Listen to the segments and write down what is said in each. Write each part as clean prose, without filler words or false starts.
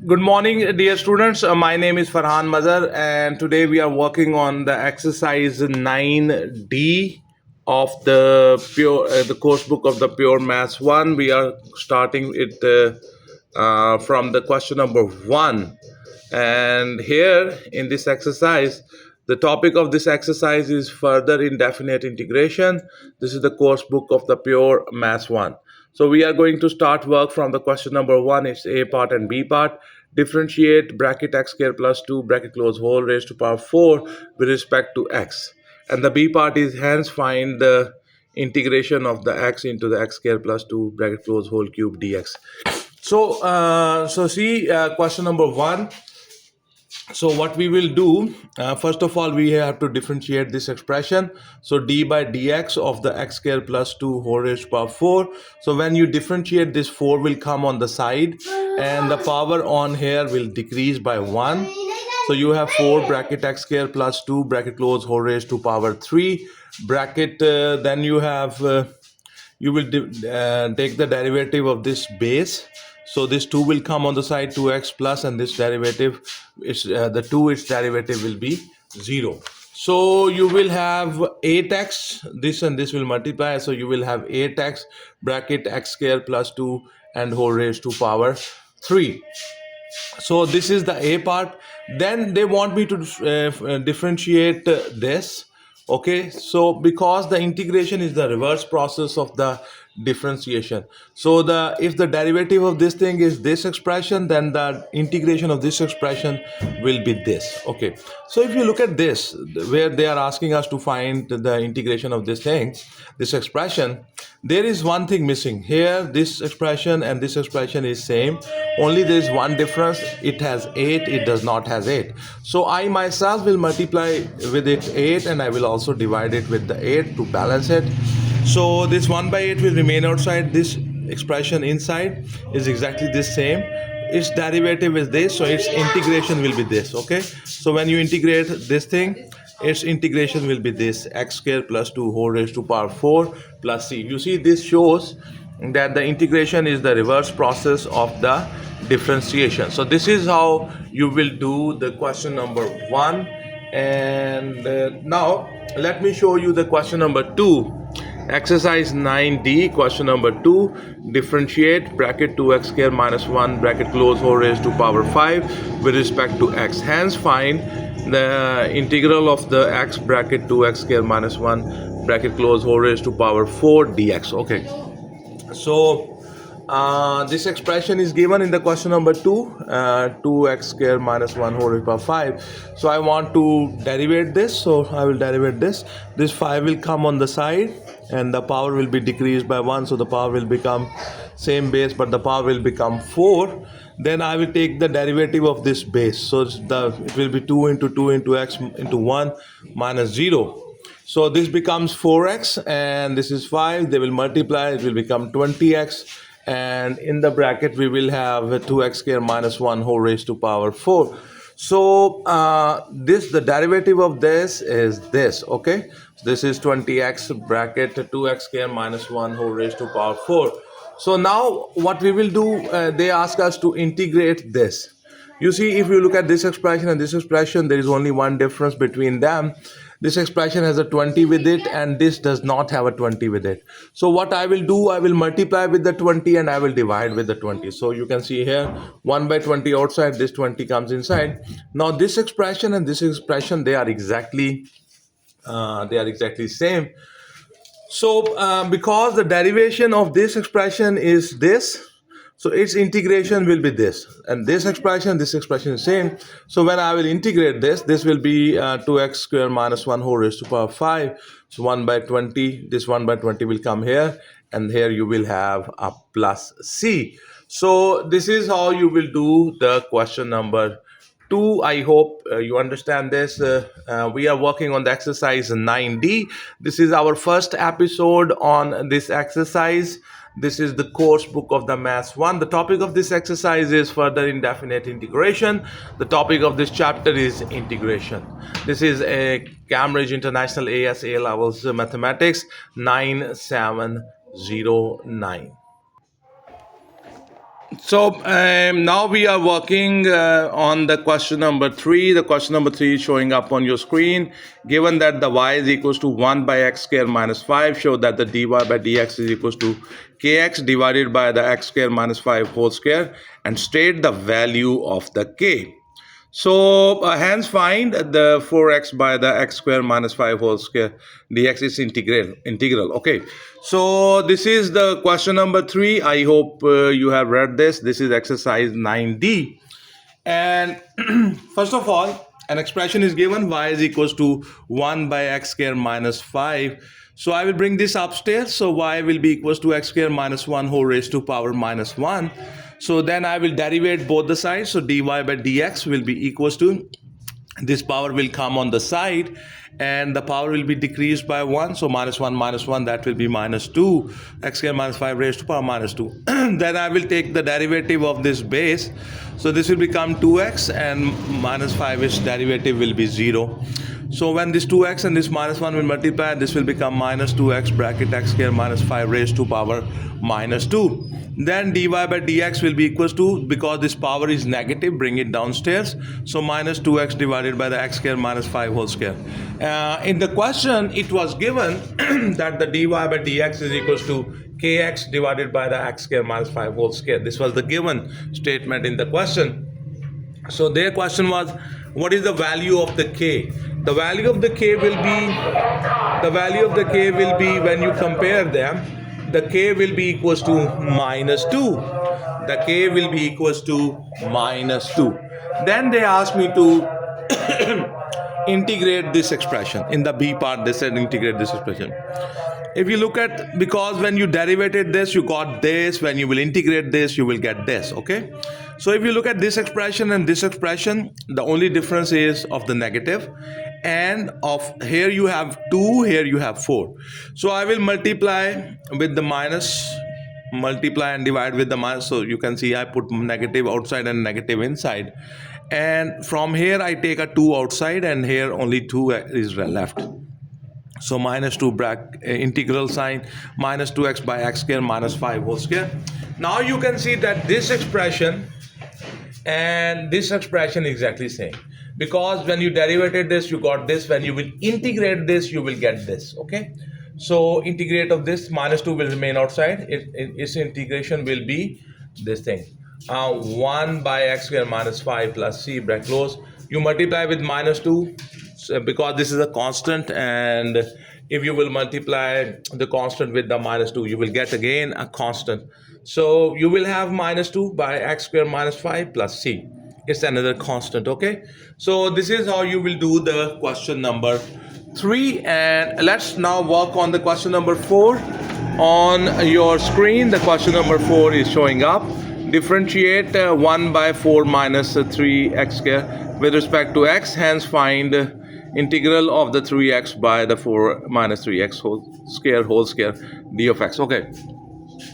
Good morning, dear students. My name is Farhan Mazhar, and today we are working on the exercise 9D of the course book of the Pure Maths 1. We are starting it from the question number 1. And here in this exercise, the topic of this exercise is further indefinite integration. This is the course book of the Pure Maths 1. So we are going to start work from the question number 1. It's A part and B part. Differentiate bracket x square plus 2 bracket close whole raised to power 4 with respect to x. And the B part is hence find the integration of the x into the x square plus 2 bracket close whole cube dx. So see question number 1. So what we will do, first of all, we have to differentiate this expression. So d by dx of the x square plus 2 whole raised to power 4. So when you differentiate, this 4 will come on the side and the power on here will decrease by 1. So you have 4 bracket x square plus 2 bracket close whole raised to power 3 bracket. Then you have you will take the derivative of this base. So this 2 will come on the side 2x plus, and this derivative is the 2, its derivative will be 0. So you will have 8x, this and this will multiply. So you will have 8x bracket x square plus 2 and whole raised to power 3. So this is the A part. Then they want me to differentiate this. Okay, so because the integration is the reverse process of the differentiation, so if the derivative of this thing is this expression, then the integration of this expression will be this. Okay, so if you look at this, where they are asking us to find the integration of this thing, this expression, there is one thing missing here. This expression and this expression is same, only there is one difference. It has 8, it does not has 8. So I myself will multiply with it 8, and I will also divide it with the 8 to balance it. So this 1 by 8 will remain outside. This expression inside is exactly the same. Its derivative is this, so its integration will be this. Okay, so when you integrate this thing, its integration will be this, x square plus 2 whole raised to power 4 plus c. You see, this shows that the integration is the reverse process of the differentiation. So this is how you will do the question number 1. And now let me show you the question number 2. Exercise 9D, question number 2. Differentiate bracket 2x square minus 1 bracket close whole raised to power 5 with respect to x. Hence find the integral of the x bracket 2x square minus 1 bracket close whole raised to power 4 dx. Okay, so this expression is given in the question number 2, 2x square minus 1 whole raised to power 5. So I want to derivate this, so I will derivate this. This 5 will come on the side and the power will be decreased by 1, so the power will become same base, but the power will become 4. Then I will take the derivative of this base, so it will be 2 into 2 into x into 1 minus 0. So this becomes 4x, and this is 5. They will multiply, it will become 20x, and in the bracket we will have 2x square minus 1 whole raised to power 4. So the derivative of this is this. Okay, this is 20x bracket 2x square minus 1 whole raised to power 4. So now what we will do, they ask us to integrate this. You see, if you look at this expression and this expression, there is only one difference between them. This expression has a 20 with it, and this does not have a 20 with it. So what I will do, I will multiply with the 20 and I will divide with the 20. So you can see here 1 by 20 outside, this 20 comes inside. Now this expression and this expression, they are exactly same. So because the derivation of this expression is this, so its integration will be this, and this expression is same. So when I will integrate this, this will be 2x square minus 1 whole raised to power 5. So 1 by 20, this 1 by 20 will come here, and here you will have a plus c. So this is how you will do the question number 2. I hope you understand this. We are working on the exercise 9D. This is our first episode on this exercise. This is the course book of the Maths 1. The topic of this exercise is further indefinite integration. The topic of this chapter is integration. This is a Cambridge International AS A-Levels Mathematics 9709. So now we are working on the question number 3. The question number 3 is showing up on your screen. Given that the y is equals to 1 by x square minus 5, show that the dy by dx is equals to kx divided by the x square minus 5 whole square, and state the value of the k. So hence find the 4x by the x square minus 5 whole square dx is integral. Okay, so this is the question number 3. I hope you have read this. This is exercise 9D. And first of all, an expression is given, y is equals to 1 by x square minus 5. So I will bring this upstairs. So y will be equals to x square minus 1 whole raised to power minus 1. So then I will derivate both the sides. So dy by dx will be equals to, this power will come on the side and the power will be decreased by 1. So minus 1, that will be minus 2. X square minus 5 raised to power minus 2. Then I will take the derivative of this base. So this will become 2x and minus 5's derivative will be 0. So when this 2x and this minus 1 will multiply, this will become minus 2x bracket x square minus 5 raised to power minus 2. Then dy by dx will be equals to, because this power is negative, bring it downstairs. So minus 2x divided by the x square minus 5 whole square. In the question, it was given that the dy by dx is equals to kx divided by the x square minus 5 whole square. This was the given statement in the question. So their question was, what is the value of the k? The value of the k will be, when you compare them, the k will be equals to minus 2. The k will be equals to minus 2. Then they asked me to integrate this expression. In the b part, they said integrate this expression. If you look at, because when you derivated this, you got this. When you will integrate this, you will get this. Okay. So if you look at this expression and this expression, the only difference is of the negative, and of here you have 2, here you have 4. So I will multiply with the minus, multiply and divide with the minus. So you can see I put negative outside and negative inside. And from here I take a 2 outside, and here only 2 is left. So minus 2 integral sign, minus 2x by x square minus 5 whole square. Now you can see that this expression and this expression exactly same, because when you derivated this, you got this. When you will integrate this, you will get this. Okay, so integrate of this, minus 2 will remain outside. Its integration will be this thing, 1 by x square minus 5 plus c bracket close. You multiply with minus 2, because this is a constant, and if you will multiply the constant with the minus 2, you will get again a constant. So you will have minus 2 by x square minus 5 plus c. It's another constant. Okay, so this is how you will do the question number 3. And let's now work on the question number 4 on your screen. The question number 4 is showing up. Differentiate 1 by 4 minus 3x square with respect to x. Hence find integral of the 3x by the 4 minus 3x whole square d of x. Okay,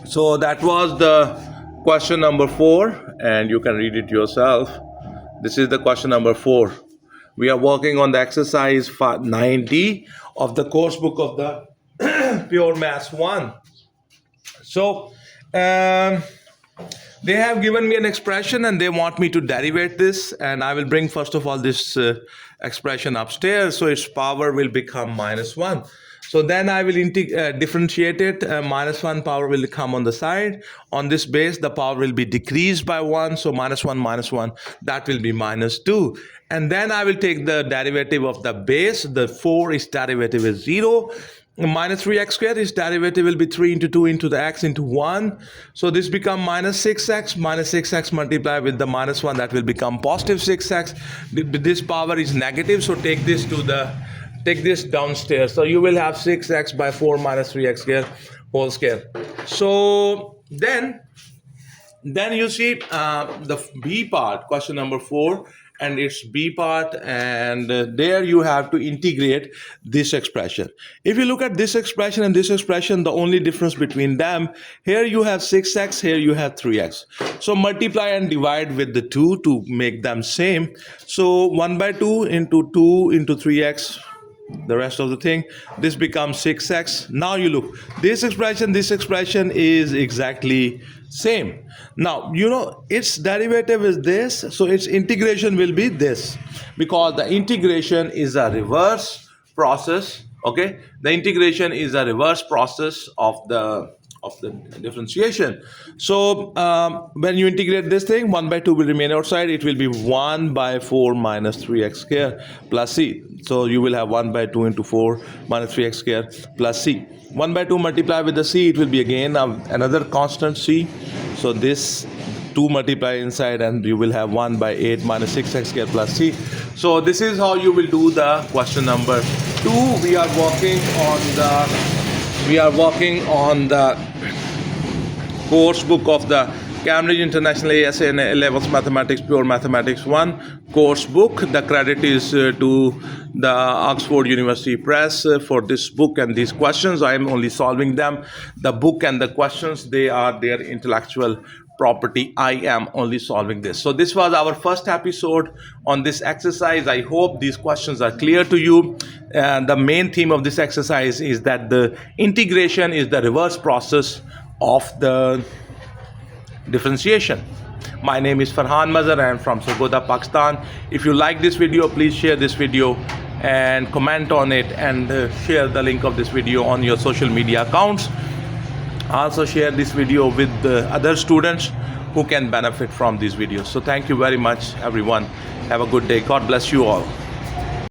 so that was the question number 4, and you can read it yourself. This is the question number 4. We are working on the exercise 9D of the course book of the Pure Maths 1. So they have given me an expression and they want me to derivate this, and I will bring first of all this expression upstairs. So its power will become minus 1. So then I will differentiate it. Minus 1 power will come on the side. On this base, the power will be decreased by 1. So minus 1, that will be minus 2. And then I will take the derivative of the base. The 4 its derivative is 0. Minus 3x squared, its derivative will be 3 into 2 into the x into 1. So this become minus 6x. Minus 6x multiplied with the minus 1, that will become positive 6x. This power is negative, so take this downstairs. So you will have 6x by 4 minus 3x squared whole square. So then you see the B part, question number 4, and its B part, and there you have to integrate this expression. If you look at this expression and this expression, the only difference between them, here you have 6x, here you have 3x. So multiply and divide with the 2 to make them same. So 1 by 2 into 3x the rest of the thing. This becomes 6x. Now you look, this expression is exactly same. Now you know its derivative is this, so its integration will be this, because the integration is a reverse process. Okay, the integration is a reverse process of the differentiation. So when you integrate this thing, 1 by 2 will remain outside. It will be 1 by 4 minus 3x square plus c. So you will have 1 by 2 into 4 minus 3x square plus c. 1 by 2 multiply with the c, it will be again another constant c. So this 2 multiply inside and you will have 1 by 8 minus 6x square plus c. So this is how you will do the question number 2. We are working on the course book of the Cambridge International ASA and A-Levels Mathematics, Pure Mathematics 1 course book. The credit is to the Oxford University Press for this book and these questions. I am only solving them. The book and the questions, they are their intellectual property. I am only solving this. So this was our first episode on this exercise. I hope these questions are clear to you. The main theme of this exercise is that the integration is the reverse process of the differentiation. My name is Farhan Mazhar. I am from Sargodha, Pakistan. If you like this video, please share this video and comment on it, and share the link of this video on your social media accounts. Also share this video with other students who can benefit from these videos. So thank you very much, everyone. Have a good day. God bless you all.